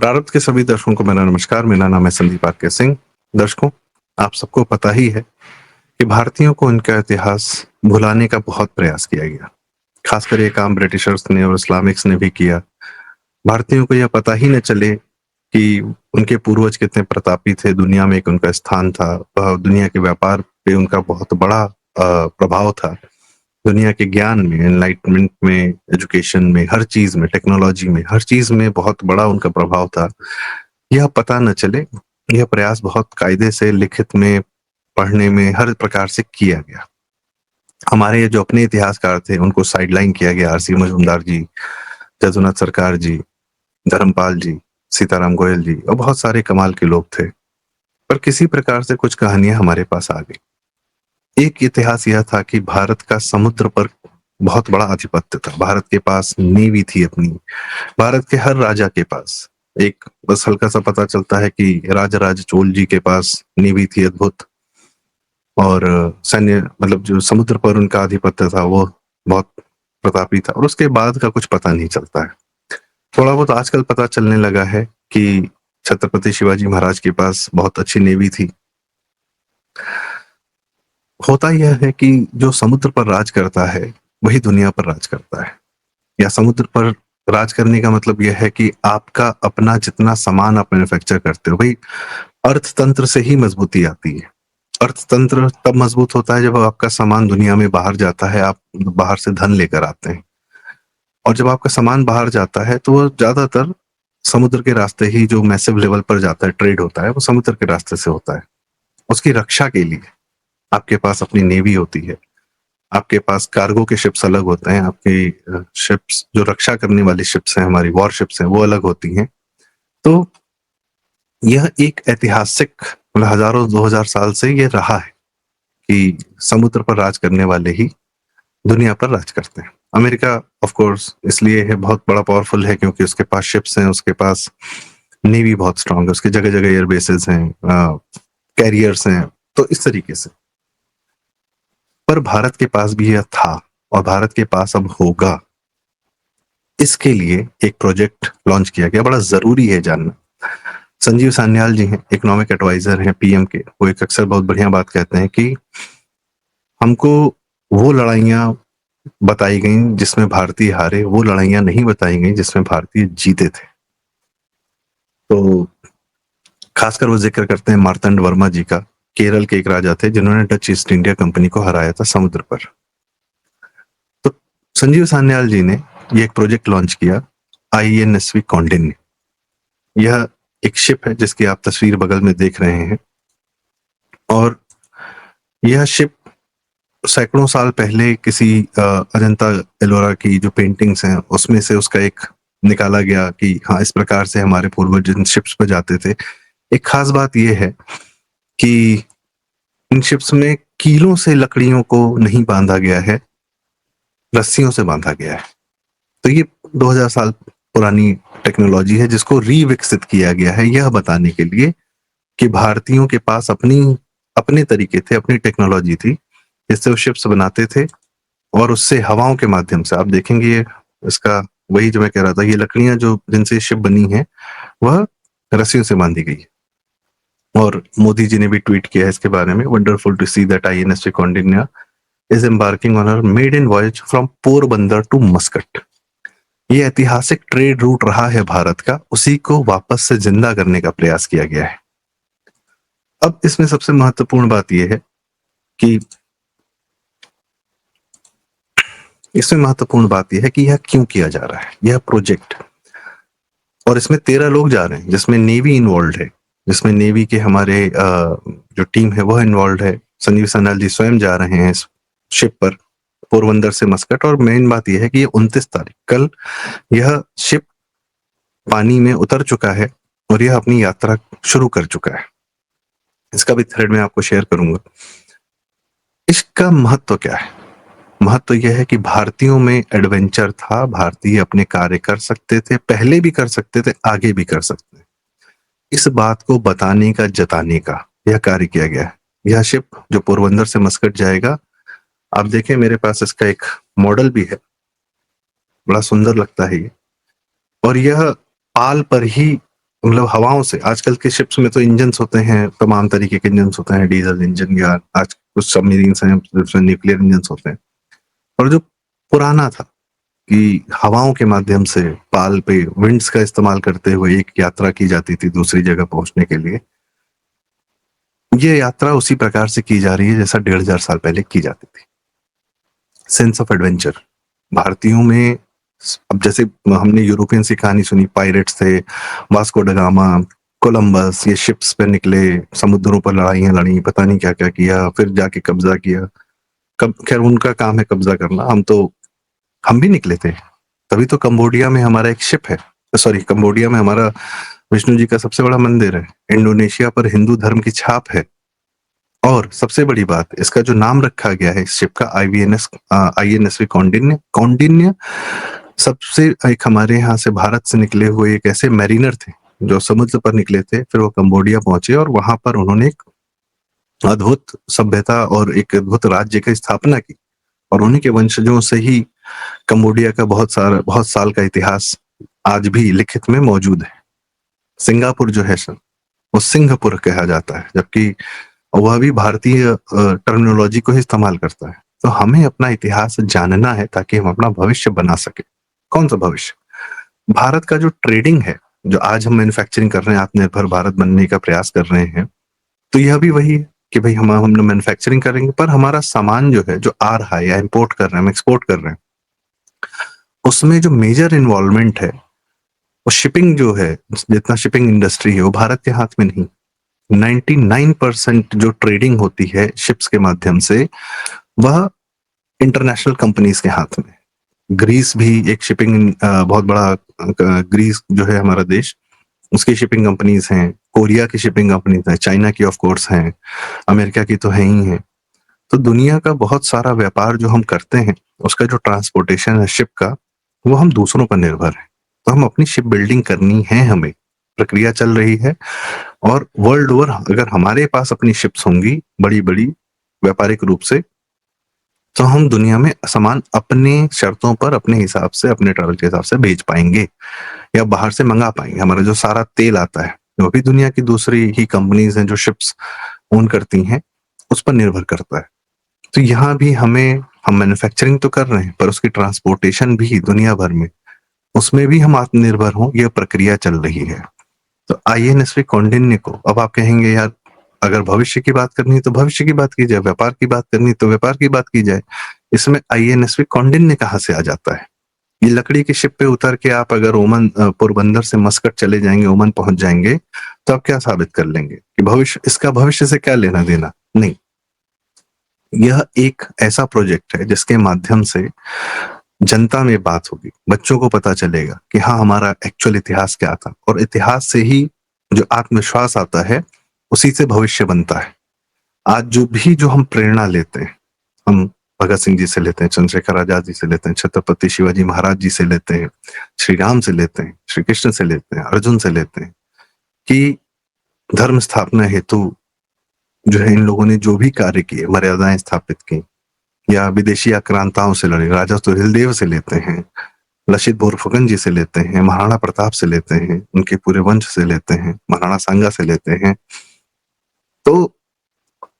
प्रारब्ध के सभी दर्शकों को मेरा नमस्कार। मेरा नाम है संदीप आर्के सिंह। दर्शकों, आप सबको पता ही है कि भारतीयों को उनका इतिहास भुलाने का बहुत प्रयास किया गया। खासकर ये काम ब्रिटिशर्स ने और इस्लामिक्स ने भी किया। भारतीयों को यह पता ही न चले कि उनके पूर्वज कितने प्रतापी थे, दुनिया में एक उनका स्थान था, दुनिया के व्यापार पे उनका बहुत बड़ा प्रभाव था। दुनिया के ज्ञान में, एनलाइटमेंट में, एजुकेशन में, हर चीज़ में, टेक्नोलॉजी में, हर चीज़ में बहुत बड़ा उनका प्रभाव था। यह पता न चले, यह प्रयास बहुत कायदे से लिखित में, पढ़ने में, हर प्रकार से किया गया। हमारे जो अपने इतिहासकार थे, उनको साइडलाइन किया गया। आर.सी. मजूमदार जी, जदुनाथ सरकार जी, धर्मपाल जी, सीताराम गोयल जी और बहुत सारे कमाल के लोग थे। पर किसी प्रकार से कुछ कहानियाँ हमारे पास आ गई। एक इतिहास यह था कि भारत का समुद्र पर बहुत बड़ा आधिपत्य था। भारत के पास नेवी थी अपनी। भारत के हर राजा के पास एक बस हल्का-सा पता चलता है कि राजराज चोल जी के पास नेवी थी अद्भुत। और सैन्य मतलब जो समुद्र पर उनका आधिपत्य था वो बहुत प्रतापी था और उसके बाद का कुछ पता नहीं चलता है। थोड़ा बहुत आजकल पता चलने लगा है कि छत्रपति शिवाजी महाराज के पास बहुत अच्छी नेवी थी। होता यह है कि जो समुद्र पर राज करता है, वही दुनिया पर राज करता है। या समुद्र पर राज करने का मतलब यह है कि आपका अपना जितना सामान आप मैन्युफैक्चर करते हो, भई अर्थतंत्र से ही मजबूती आती है। अर्थतंत्र तब मजबूत होता है जब आपका सामान दुनिया में बाहर जाता है, आप बाहर से धन लेकर आते हैं। और जब आपका सामान बाहर जाता है तो वो ज़्यादातर समुद्र के रास्ते ही जो मैसिव लेवल पर जाता है, ट्रेड होता है, वो समुद्र के रास्ते से होता है। उसकी रक्षा के लिए आपके पास अपनी नेवी होती है, आपके पास कार्गो के शिप्स अलग होते हैं, आपकी शिप्स जो रक्षा करने वाली शिप्स हैं, हमारी वॉर शिप्स हैं, वो अलग होती हैं। तो यह एक ऐतिहासिक मतलब हज़ारों 2000 साल से ये रहा है कि समुद्र पर राज करने वाले ही दुनिया पर राज करते हैं। अमेरिका ऑफ कोर्स इसलिए है बहुत बड़ा पावरफुल है क्योंकि उसके पास शिप्स हैं, उसके पास नेवी बहुत स्ट्रॉन्ग है, उसके जगह-जगह एयर बेसेस हैं, कैरियर्स हैं, तो इस तरीके से। पर भारत के पास भी यह था और भारत के पास अब होगा। इसके लिए एक प्रोजेक्ट लॉन्च किया गया, बड़ा ज़रूरी है जानना। संजीव सान्याल जी हैं, इकोनॉमिक एडवाइज़र हैं पीएम के। वो एक अक्सर बहुत बढ़िया बात कहते हैं कि हमको वो लड़ाइयाँ बताई गईं जिसमें भारतीय हारे, वो लड़ाइयाँ नहीं बताई गईं जिसमें भारतीय जीते थे। तो खासकर वो ज़िक्र करते हैं मार्तंड वर्मा जी का। केरल के एक राजा थे जिन्होंने डच ईस्ट इंडिया कंपनी को हराया था समुद्र पर। तो संजीव सान्याल जी ने ये एक प्रोजेक्ट लॉन्च किया, आईएनएसवी कौंडिन्य। यह एक शिप है जिसकी आप तस्वीर बगल में देख रहे हैं और यह शिप सैकड़ों साल पहले किसी अजंता एलोरा की जो पेंटिंग्स हैं उसमें से उसका एक निकाला गया कि हाँ, इस प्रकार से हमारे पूर्वज जिन शिप्स पे जाते थे। एक खास बात ये है कि इन शिप्स में कीलों से लकड़ियों को नहीं बांधा गया है, रस्सियों से बांधा गया है। तो ये 2000 साल पुरानी टेक्नोलॉजी है जिसको रीविकसित किया गया है यह बताने के लिए कि भारतीयों के पास अपने तरीके थे, अपनी टेक्नोलॉजी थी, जिससे वो शिप्स बनाते थे और उससे हवाओं के माध्यम से आप देखेंगे ये इसका वही जो मैं कह रहा था, ये लकड़ियाँ जो जिनसे शिप बनी हैं, वह रस्सियों से बांधी गई है। और मोदी जी ने भी ट्वीट किया है इसके बारे में, wonderful to see that INS Kaundinya is embarking on her maiden voyage from Porbandar to Muscat. ये ऐतिहासिक ट्रेड रूट रहा है भारत का, उसी को वापस से जिंदा करने का प्रयास किया गया है। अब इसमें सबसे महत्वपूर्ण बात यह है कि यह क्यों किया जा रहा है, यह प्रोजेक्ट। और इसमें 13 लोग जा रहे हैं जिसमें नेवी इन्वॉल्व है, जिसमें नेवी के हमारे जो टीम है वह इन्वॉल्व है। संजीव सान्याल जी स्वयं जा रहे हैं इस शिप पर पोरबंदर से मस्कट। और मेन बात यह है कि ये 29 तारीख कल यह शिप पानी में उतर चुका है और यह अपनी यात्रा शुरू कर चुका है। इसका भी थ्रेड मैं आपको शेयर करूंगा। इसका महत्व क्या है? महत्व यह है कि भारतीयों में एडवेंचर था, भारतीय अपने कार्य कर सकते थे, पहले भी कर सकते थे, आगे भी कर सकते हैं। इस बात को बताने का, जताने का यह कार्य किया गया है। यह शिप जो पोरबंदर से मस्कट जाएगा, आप देखें मेरे पास इसका एक मॉडल भी है, बड़ा सुंदर लगता है ये। और यह पाल पर ही मतलब हवाओं से। आजकल के शिप्स में तो इंजन्स होते हैं, तमाम तरीके के इंजन्स होते हैं, डीजल इंजन या आज कुछ सबमरीन्स हैं जिसमें न्यूक्लियर इंजन्स होते हैं। और जो पुराना था कि हवाओं के माध्यम से पाल पे विंड्स का इस्तेमाल करते हुए एक यात्रा की जाती थी दूसरी जगह पहुंचने के लिए, ये यात्रा उसी प्रकार से की जा रही है जैसा 1500 साल पहले की जाती थी। सेंस ऑफ एडवेंचर भारतीयों में, अब जैसे हमने यूरोपियंस की कहानी सुनी, पायरेट्स थे, वास्को ड गामा, कोलंबस, ये शिप्स पे निकले, समुद्रों पर लड़ाइयां लड़ी, पता नहीं क्या क्या किया, फिर जाके कब्जा किया। खैर उनका काम है कब्जा करना, हम भी निकले थे। तभी तो कंबोडिया में हमारा एक शिप है, सॉरी कंबोडिया में हमारा विष्णु जी का सबसे बड़ा मंदिर है, इंडोनेशिया पर हिंदू धर्म की छाप है। और सबसे बड़ी बात, इसका जो नाम रखा गया है इस शिप का, INSV कौंडिन्य। कौंडिन्य सबसे एक हमारे यहाँ से भारत से निकले हुए एक ऐसे मैरिनर थे जो समुद्र पर निकले थे, फिर वो कंबोडिया पहुंचे और वहां पर उन्होंने एक अद्भुत सभ्यता और एक अद्भुत राज्य की स्थापना की। और उन्हीं के वंशजों से ही कंबोडिया का बहुत साल का इतिहास आज भी लिखित में मौजूद है। सिंगापुर जो है सर, वो सिंहपुर कहा जाता है, जबकि वह भी भारतीय टर्मिनोलॉजी को ही इस्तेमाल करता है। तो हमें अपना इतिहास जानना है ताकि हम अपना भविष्य बना सके। कौन सा भविष्य? भारत का जो ट्रेडिंग है, जो आज हम मैन्युफैक्चरिंग कर रहे हैं, आत्मनिर्भर भारत बनने का प्रयास कर रहे हैं, तो यह भी वही है कि भाई हम मैन्युफैक्चरिंग करेंगे, पर हमारा सामान जो है, जो आ रहा है या इम्पोर्ट कर रहे हैं, हम एक्सपोर्ट कर रहे हैं, उसमें जो मेजर इन्वॉल्वमेंट है वो शिपिंग जो है, जितना शिपिंग इंडस्ट्री है, वो भारत के हाथ में नहीं। 99% जो ट्रेडिंग होती है शिप्स के माध्यम से, वह इंटरनेशनल कंपनीज के हाथ में। ग्रीस भी एक शिपिंग बहुत बड़ा, ग्रीस जो है हमारा देश, उसकी शिपिंग कंपनीज हैं, कोरिया की शिपिंग कंपनीज हैं, चाइना की ऑफ कोर्स हैं, अमेरिका की तो है ही है। तो दुनिया का बहुत सारा व्यापार जो हम करते हैं, उसका जो ट्रांसपोर्टेशन है शिप का, वो हम दूसरों पर निर्भर है। तो हम अपनी शिप बिल्डिंग करनी है, हमें प्रक्रिया चल रही है। और वर्ल्ड ओवर अगर हमारे पास अपनी शिप्स होंगी बड़ी बड़ी व्यापारिक रूप से, तो हम दुनिया में सामान अपने शर्तों पर, अपने हिसाब से, अपने ट्रैवल के हिसाब से भेज पाएंगे या बाहर से मंगा पाएंगे। हमारा जो सारा तेल आता है, वो भी दुनिया की दूसरी ही कंपनीज हैं जो शिप्स ओन करती हैं, उस पर निर्भर करता है। तो यहाँ भी हम मैन्युफैक्चरिंग तो कर रहे हैं, पर उसकी ट्रांसपोर्टेशन भी दुनिया भर में, उसमें भी हम आत्मनिर्भर हों, यह प्रक्रिया चल रही है। तो INSV कौंडिन्य को, अब आप कहेंगे यार अगर भविष्य की बात करनी है तो भविष्य की बात की जाए, व्यापार की बात करनी तो व्यापार की बात की जाए, इसमें INSV कौंडिन्य कहाँ से आ जाता है? ये लकड़ी की शिप पे उतर के आप अगर ओमान, पोरबंदर से मस्कट चले जाएंगे, ओमान पहुंच जाएंगे, तो आप क्या साबित कर लेंगे कि इसका भविष्य से क्या लेना देना? नहीं। यह एक ऐसा प्रोजेक्ट है जिसके माध्यम से जनता में बात होगी, बच्चों को पता चलेगा कि हाँ हमारा एक्चुअल इतिहास क्या था, और इतिहास से ही जो आत्मविश्वास आता है, उसी से भविष्य बनता है। आज जो हम प्रेरणा लेते हैं, हम भगत सिंह जी से लेते हैं, चंद्रशेखर आजाद जी से लेते हैं, छत्रपति शिवाजी महाराज जी से लेते हैं, श्री राम से लेते हैं, श्री कृष्ण से लेते हैं, अर्जुन से लेते हैं, कि धर्म स्थापना हेतु जो है इन लोगों ने जो भी कार्य किए, मर्यादाएं स्थापित की, या विदेशी आक्रांताओं से लड़े, राजा सुहेलदेव से लेते हैं, लचित बोरफुकन जी से लेते हैं, महाराणा प्रताप से लेते हैं, उनके पूरे वंश से लेते हैं, महाराणा सांगा से लेते हैं। तो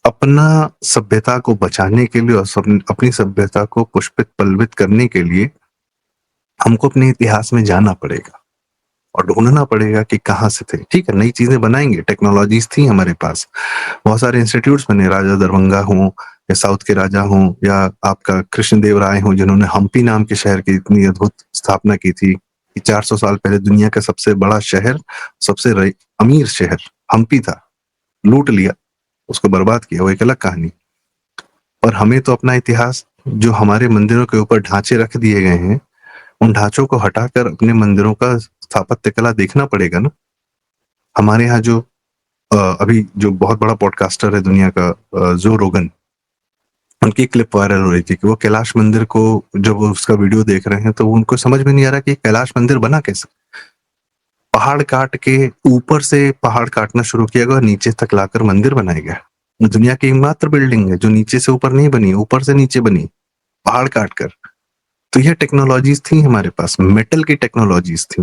अपना सभ्यता को बचाने के लिए और अपनी सभ्यता को पुष्पित पल्वित करने के लिए हमको अपने इतिहास में जाना पड़ेगा और ढूंढना पड़ेगा कि कहाँ से थे। ठीक है, नई चीजें बनाएंगे, टेक्नोलॉजीज थी हमारे पास, बहुत सारे इंस्टीट्यूट्स बने, राजा दरभंगा हो या साउथ के राजा हो या आपका कृष्णदेव राय हो, जिन्होंने हम्पी नाम के शहर की इतनी अद्भुत स्थापना की थी कि 400 साल पहले दुनिया का सबसे बड़ा शहर, सबसे अमीर शहर हम्पी था, लूट लिया, उसको बर्बाद किया, वो एक अलग कहानी। और हमें तो अपना इतिहास, जो हमारे मंदिरों के ऊपर ढांचे रख दिए गए हैं, उन ढांचों को हटाकर अपने मंदिरों का स्थापत्य कला देखना पड़ेगा ना। हमारे यहाँ जो अभी जो बहुत बड़ा पॉडकास्टर है दुनिया का, जो रोगन, उनकी क्लिप वायरल हो रही थी कि वो कैलाश मंदिर को जब वो उसका वीडियो देख रहे हैं तो उनको समझ में नहीं आ रहा कि कैलाश मंदिर बना कैसे। पहाड़ काट के ऊपर से पहाड़ काटना शुरू किया गया, नीचे तक लाकर मंदिर बनाया गया। दुनिया की एकमात्र बिल्डिंग है जो नीचे से ऊपर नहीं बनी, ऊपर से नीचे बनी, पहाड़ काट कर। तो यह टेक्नोलॉजीज थी हमारे पास, मेटल की टेक्नोलॉजीज थी,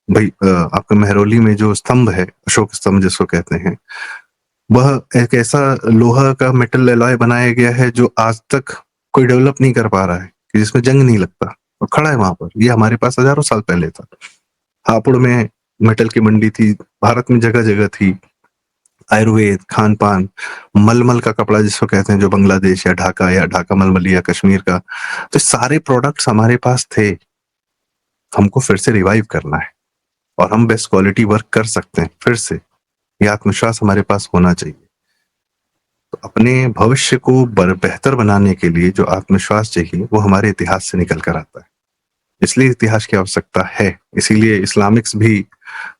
भाई आपका मेहरौली में जो स्तंभ है, अशोक स्तंभ जिसको कहते हैं, वह एक ऐसा लोहा का मेटल एलॉय बनाया गया है जो आज तक कोई डेवलप नहीं कर पा रहा है, कि जिसमें जंग नहीं लगता और खड़ा है वहां पर। ये हमारे पास हजारों साल पहले था। हापुड़ में मेटल की मंडी थी, भारत में जगह जगह थी। आयुर्वेद, खान पान, मलमल का कपड़ा जिसको कहते हैं, जो बांग्लादेश या ढाका मलमल या कश्मीर का, तो सारे प्रोडक्ट्स हमारे पास थे। हमको फिर से रिवाइव करना है और हम बेस्ट क्वालिटी वर्क कर सकते हैं फिर से। ये आत्मविश्वास हमारे पास होना चाहिए। तो अपने भविष्य को बेहतर बनाने के लिए जो आत्मविश्वास चाहिए वो हमारे इतिहास से निकल कर आता है। इसलिए इतिहास की आवश्यकता है। इसीलिए इस्लामिक्स भी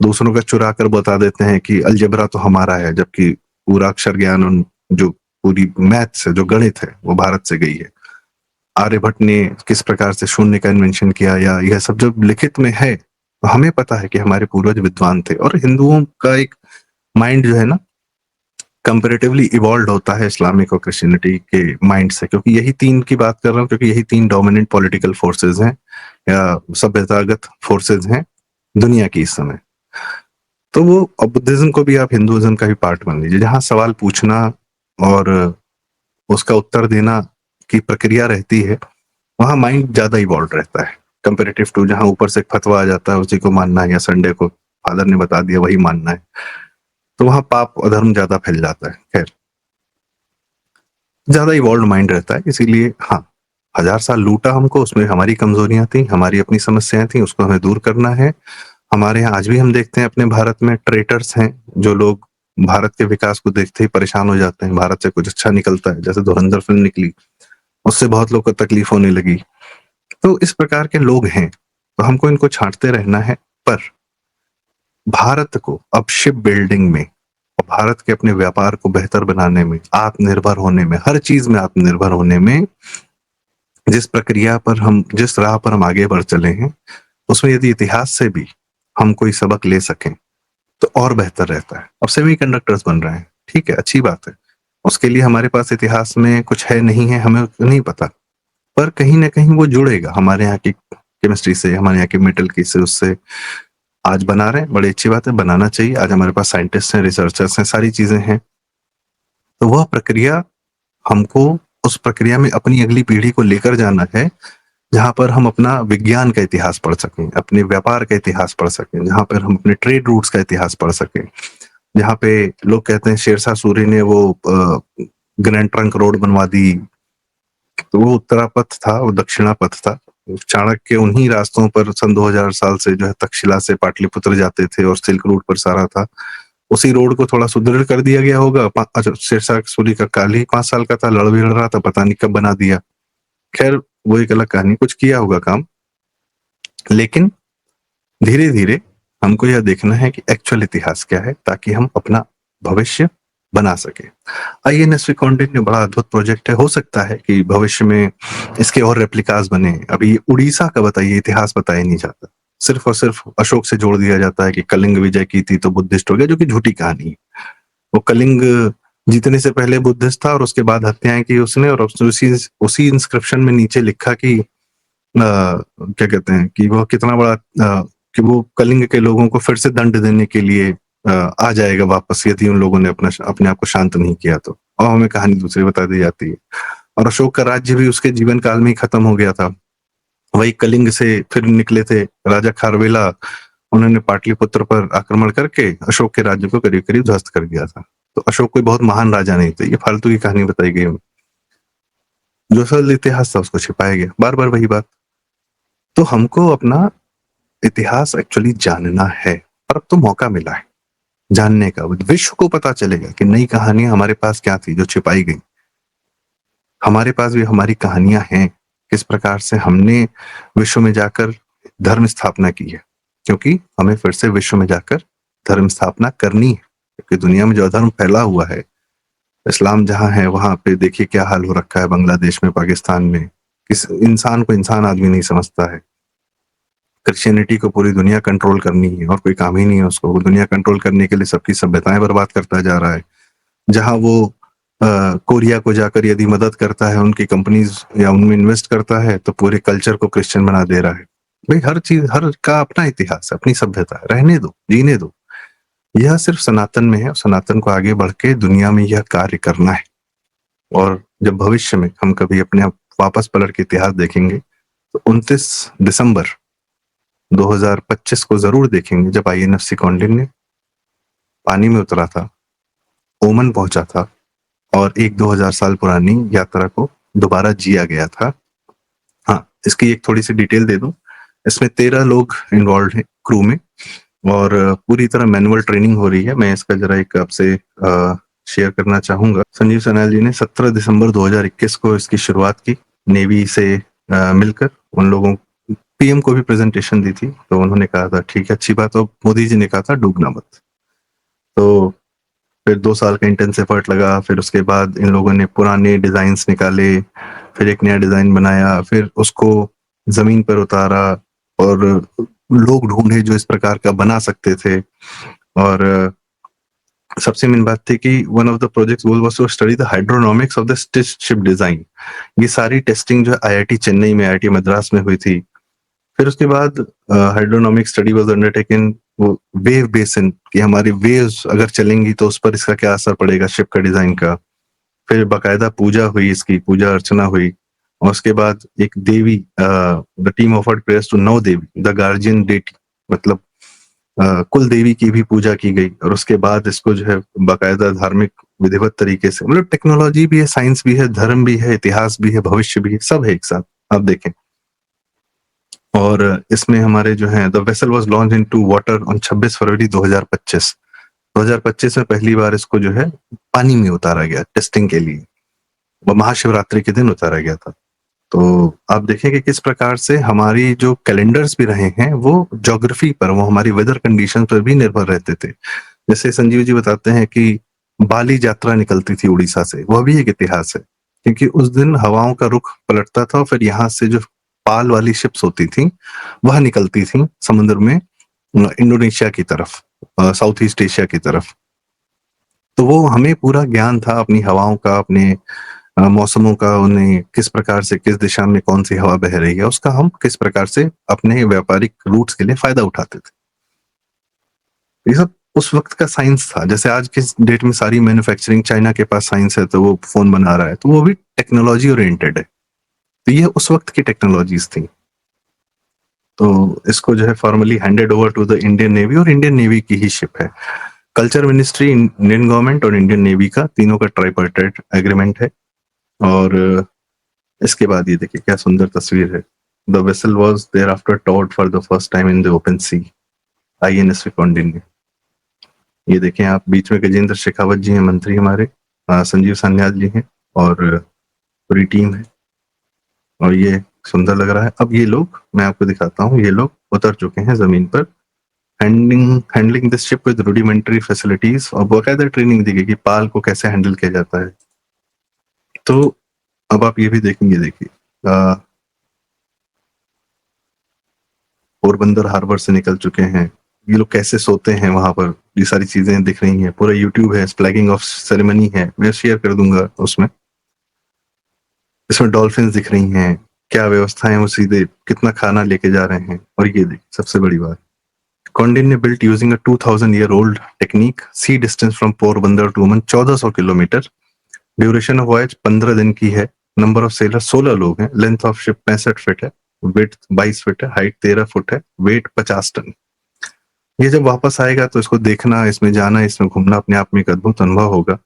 दूसरों का चुरा कर बता देते हैं कि अलजबरा तो हमारा है, जबकि पूरा अक्षर ज्ञान, जो पूरी मैथ्स है, जो गणित है, वो भारत से गई है। आर्यभट्ट ने किस प्रकार से शून्य का इन्वेंशन किया, या यह सब जब लिखित में है तो हमें पता है कि हमारे पूर्वज विद्वान थे। और हिंदुओं का एक माइंड जो है ना, कंपेरेटिवली इवॉल्व होता है इस्लामिक और क्रिश्चियनिटी के माइंड से, क्योंकि यही तीन की बात कर रहा हूँ, क्योंकि यही तीन डोमिनेंट पॉलिटिकल फोर्सेस हैं या सभ्यतागत फोर्सेस हैं दुनिया की इस समय। तो वो बुद्धिज्म को भी आप हिंदुइज्म का भी पार्ट मान लीजिए, जहां सवाल पूछना और उसका उत्तर देना की प्रक्रिया रहती है, वहां माइंड ज्यादा इवॉल्व रहता है कंपेरेटिव टू जहां ऊपर से एक फतवा आ जाता है उसी को मानना है, या संडे को फादर ने बता दिया वही मानना है, तो वहां पाप अधर्म ज्यादा फैल जाता है। खैर, ज्यादा इवॉल्व माइंड रहता है। इसीलिए हाँ, 1000 साल लूटा हमको, उसमें हमारी कमजोरियां थी, हमारी अपनी समस्याएं थी, उसको हमें दूर करना है। हमारे यहाँ आज भी हम देखते हैं अपने भारत में ट्रेटर्स हैं, जो लोग भारत के विकास को देखते ही परेशान हो जाते हैं। भारत से कुछ अच्छा निकलता है, जैसे धुरंधर फिल्म निकली, उससे बहुत लोग को तकलीफ होने लगी। तो इस प्रकार के लोग हैं, तो हमको इनको छांटते रहना है। पर भारत को अब शिप बिल्डिंग में और भारत के अपने व्यापार को बेहतर बनाने में, आत्मनिर्भर होने में, हर चीज में आत्मनिर्भर होने में, जिस राह पर हम आगे बढ़ चले हैं, उसमें यदि इतिहास से भी हम कोई सबक ले सकें तो और बेहतर रहता है। अब सेमी कंडक्टर्स बन रहे हैं, ठीक है, अच्छी बात है। उसके लिए हमारे पास इतिहास में कुछ है नहीं है, हमें नहीं पता, पर कहीं ना कहीं वो जुड़ेगा हमारे यहाँ की केमिस्ट्री से, हमारे यहाँ के मेटल की से, उससे आज बना रहे हैं, बड़ी अच्छी बात है, बनाना चाहिए। आज हमारे पास साइंटिस्ट हैं, रिसर्चर्स हैं, सारी चीजें हैं। तो वह प्रक्रिया, हमको उस प्रक्रिया में अपनी अगली पीढ़ी को लेकर जाना है, जहां पर हम अपना विज्ञान का इतिहास पढ़ सकें, अपने व्यापार का इतिहास पढ़ सकें, जहां पर हम अपने ट्रेड रूट्स का इतिहास पढ़ सकें। जहाँ पे लोग कहते हैं शेरशाह सूरी ने वो ग्रैंड ट्रंक रोड बनवा दी, तो वो उत्तरापथ था, वो दक्षिणापथ था। चाणक्य उन्हीं रास्तों पर सन 2000 साल से जो है तक्षशिला से पाटलिपुत्र जाते थे और सिल्क रूट पर सारा था। उसी रोड को थोड़ा सुदृढ़ कर दिया गया होगा। अच्छा, शेरशाह सूरी का काल ही 5 साल का था, लड़ भी लड़ रहा था, पता नहीं कब बना दिया। खैर, वो एक अलग कहानी, कुछ किया होगा काम। लेकिन धीरे धीरे हमको यह देखना है कि एक्चुअल इतिहास क्या है, ताकि हम अपना भविष्य बना सके। आईएनएसवी कॉन्टिन्यू बड़ा अद्भुत प्रोजेक्ट है। हो सकता है कि भविष्य में इसके और रेप्लिकास बने। अभी उड़ीसा का बताइए, इतिहास बताया नहीं जाता, सिर्फ और सिर्फ अशोक से जोड़ दिया जाता है कि कलिंग विजय की थी तो बुद्धिस्ट हो गया, जो कि झूठी कहानी है। वो कलिंग जीतने से पहले बुद्धिस्ट था और उसके बाद हत्याएं की उसने, और उसी इंस्क्रिप्शन में नीचे लिखा कि क्या कहते हैं कि वो कितना बड़ा कि वो कलिंग के लोगों को फिर से दंड देने के लिए आ जाएगा वापस, यदि उन लोगों ने अपने आप को शांत नहीं किया तो। और हमें कहानी दूसरी बता दी जाती है। और अशोक का राज्य भी उसके जीवन काल में ही खत्म हो गया था। वही कलिंग से फिर निकले थे राजा खारवेला, उन्होंने पाटलिपुत्र पर आक्रमण करके अशोक के राज्य को करीब करीब ध्वस्त कर दिया था। तो अशोक कोई बहुत महान राजा नहीं थे, ये फालतू की कहानी बताई गई। जो असल इतिहास था उसको छिपाया गया, बार बार वही बात। तो हमको अपना इतिहास एक्चुअली जानना है, और अब तो मौका मिला है जानने का। विश्व को पता चलेगा कि नई कहानियां हमारे पास क्या थी जो छिपाई गई। हमारे पास भी हमारी कहानियां हैं, किस प्रकार से हमने विश्व में जाकर धर्म स्थापना की है, क्योंकि हमें फिर से विश्व में जाकर धर्म स्थापना करनी है। क्योंकि दुनिया में जो अधर्म फैला हुआ है, इस्लाम जहां है वहां पे देखिए क्या हाल हो रखा है, बांग्लादेश में, पाकिस्तान में। किस इंसान को इंसान आदमी नहीं समझता है। क्रिश्चियनिटी को पूरी दुनिया कंट्रोल करनी है और कोई काम ही नहीं है उसको। वो दुनिया कंट्रोल करने के लिए सबकी सभ्यताएं बर्बाद करता जा रहा है। जहां वो कोरिया को जाकर यदि मदद करता है, उनकी कंपनीज या उनमें इन्वेस्ट करता है, तो पूरे कल्चर को क्रिश्चियन बना दे रहा है। भाई हर चीज़ हर का अपना इतिहास है, अपनी सभ्यता है, रहने दो, जीने दो। यह सिर्फ़ सनातन में है और सनातन को आगे बढ़ के दुनिया में यह कार्य करना है। और जब भविष्य में हम कभी अपने आप वापस पलट के इतिहास देखेंगे, तो 29 दिसंबर 2025 को ज़रूर देखेंगे जब आईएनएस कॉन्डिन ने पानी में उतरा था, ओमन पहुँचा था और एक 2000 साल पुरानी यात्रा को दोबारा जिया गया था। हाँ, इसकी एक थोड़ी-सी डिटेल दे दूँ, इसमें 13 लोग इन्वॉल्व्ड हैं क्रू में और पूरी तरह मैनुअल ट्रेनिंग हो रही है। मैं इसका ज़रा एक आपसे शेयर करना चाहूँगा। संजीव सान्याल जी ने 17 दिसंबर 2021 को इसकी शुरुआत की, नेवी से मिलकर उन लोगों पीएम को भी प्रेज़ेंटेशन दी थी, तो उन्होंने कहा था ठीक है, अच्छी बात। और मोदी जी ने कहा था डूबना मत। तो फिर 2 साल का इंटेंस एफर्ट लगा, फिर उसके बाद इन लोगों ने पुराने डिज़ाइन्स निकाले, फिर एक नया डिज़ाइन बनाया, फिर उसको ज़मीन पर उतारा और लोग ढूँढे जो इस प्रकार का बना सकते थे। और सबसे मेन बात थी कि one of the projects goal was to study the hydronomics of the stitch ship design. ये सारी टेस्टिंग जो है आईआईटी चेन्नई में, आईआईटी मद्रास में हुई थी। फिर उसके बाद हाइड्रोनॉमिक स्टडी वाज अंडरटेकन, वो वेव बेसिन कि हमारी वेव्स अगर चलेंगी तो उस पर इसका क्या असर पड़ेगा शिप का डिज़ाइन का। फिर बाकायदा पूजा हुई, इसकी पूजा अर्चना हुई और उसके बाद एक देवी, the team offered prayers to 9 Devi, the guardian deity, मतलब कुल देवी की भी पूजा की गई और उसके बाद इसको जो है बाकायदा धार्मिक विधिवत तरीके से, मतलब टेक्नोलॉजी भी है, साइंस भी है, धर्म भी है, इतिहास भी है, भविष्य भी है, सब है एक साथ, आप देखें। और इसमें हमारे जो हैं the vessel was launch into water on 26 फरवरी 2025। 2025 में पहली बार इसको जो है पानी में उतारा गया टेस्टिंग के लिए। वो महाशिवरात्रि के दिन उतारा गया था। तो आप देखें कि किस प्रकार से हमारी जो कैलेंडर्स भी रहे हैं वो ज्योग्राफी पर, वो हमारी वेदर कंडीशन पर भी निर्भर रहते थे। जैसे संजीव जी बताते हैं कि बाली यात्रा निकलती थी उड़ीसा से, वह भी एक इतिहास है क्योंकि उस दिन हवाओं का रुख पलटता था और फिर यहाँ से जो पाल वाली शिप्स होती थी वह निकलती थी समुद्र में, इंडोनेशिया की तरफ, साउथ ईस्ट एशिया की तरफ। तो वो हमें पूरा ज्ञान था अपनी हवाओं का, अपने मौसमों का, उन्हें किस प्रकार से किस दिशा में कौन सी हवा बह रही है उसका हम किस प्रकार से अपने व्यापारिक रूट्स के लिए फायदा उठाते थे। ये सब उस वक्त का साइंस था। जैसे आज के डेट में सारी मैन्युफैक्चरिंग चाइना के पास साइंस है तो वो फोन बना रहा है, तो वो भी टेक्नोलॉजी ओरिएंटेड है। तो ये उस वक्त की टेक्नोलॉजीज थी। तो इसको जो है formally handed over to the Indian navy और इंडियन नेवी की ही शिप है। कल्चर मिनिस्ट्री, इंडियन गवर्नमेंट और इंडियन नेवी का तीनों का ट्राइपार्टाइट एग्रीमेंट है। और इसके बाद ये देखिए क्या सुंदर तस्वीर है। The vessel was there after towed for the first time in the open sea, INS Kaundinya. ये देखें आप, बीच में गजेंद्र शेखावत जी हैं, मंत्री हमारे, संजीव सान्याल जी हैं और पूरी टीम है और ये सुंदर लग रहा है। अब ये लोग, मैं आपको दिखाता हूँ, ये लोग उतर चुके हैं जमीन पर, handling this ship with rudimentary facilities, और बाकायदा ट्रेनिंग दी गई कि पाल को कैसे हैंडल किया जाता है। तो अब आप ये भी देखेंगे, देखिए पोरबंदर हार्बर से निकल चुके हैं, ये लोग कैसे सोते हैं वहां पर, ये सारी चीजें दिख रही हैं। पूरा यूट्यूब है, फ्लैगिंग ऑफ सेरेमनी है, मैं शेयर कर दूंगा उसमें। इसमें डॉल्फिन दिख रही हैं, क्या व्यवस्था है, वो सीधे कितना खाना लेके जा रहे हैं। और ये देख सबसे बड़ी बात, Kaundinya built using a 2000-year-old technique, sea distance from Porbandar to Oman 1400 kilometre, duration of voyage 15 दिन की है, नंबर ऑफ सेलर 16 लोग हैं, लेंथ ऑफ शिप 65 फीट है, विड्थ 22 फीट है, हाइट 13 फुट है, वेट 50 टन। ये जब वापस आएगा तो इसको देखना, इसमें जाना, इसमें घूमना अपने आप में एक अद्भुत अनुभव होगा।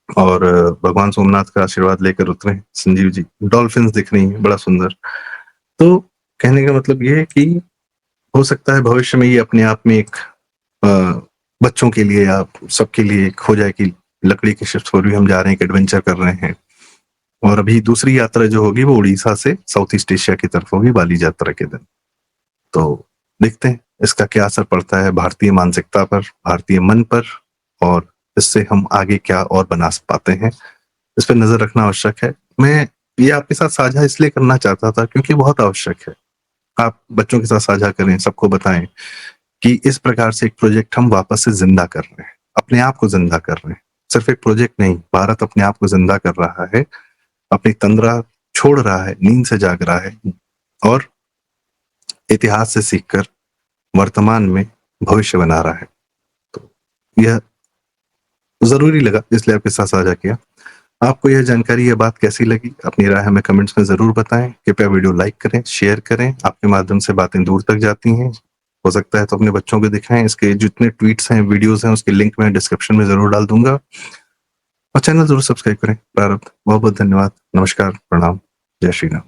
और भगवान सोमनाथ का आशीर्वाद लेकर उतरे संजीव जी। डॉल्फिन दिख रही है, बड़ा सुंदर। तो कहने का मतलब ये है कि हो सकता है भविष्य में ये अपने आप में एक बच्चों के लिए या सबके लिए एक हो जाए कि लकड़ी के शिप्स पर भी हम जा रहे हैं, एक एडवेंचर कर रहे हैं। और अभी दूसरी यात्रा जो होगी वो उड़ीसा से साउथ ईस्ट एशिया की तरफ होगी, बाली यात्रा के दिन। तो देखते हैं इसका क्या असर पड़ता है भारतीय मानसिकता पर, भारतीय मन पर, और इससे हम आगे क्या और बना पाते हैं, इस पर नजर रखना आवश्यक है। मैं ये आपके साथ साझा इसलिए करना चाहता था क्योंकि बहुत आवश्यक है। आप बच्चों के साथ साझा करें, सबको बताएं कि इस प्रकार से एक प्रोजेक्ट हम वापस से जिंदा कर रहे हैं, अपने आप को जिंदा कर रहे हैं। सिर्फ एक प्रोजेक्ट नहीं, भारत अपने आप को जिंदा कर रहा है, अपनी तंद्रा छोड़ रहा है, नींद से जाग रहा है और इतिहास से सीखकर वर्तमान में भविष्य बना रहा है। तो यह ज़रूरी लगा इसलिए आपके साथ साझा किया। आपको यह जानकारी, यह बात कैसी लगी? अपनी राय हमें कमेंट्स में ज़रूर बताएँ। कृपया वीडियो लाइक करें, शेयर करें, आपके माध्यम से बातें दूर तक जाती हैं। हो सकता है तो अपने बच्चों को दिखाएँ। इसके जितने ट्वीट्स हैं, वीडियोज़ हैं, उसके लिंक मैं डिस्क्रिप्शन में ज़रूर डाल दूँगा। और चैनल ज़रूर सब्सक्राइब करें। प्रारब्ध। बहुत-बहुत धन्यवाद। नमस्कार, प्रणाम। जय श्री राम।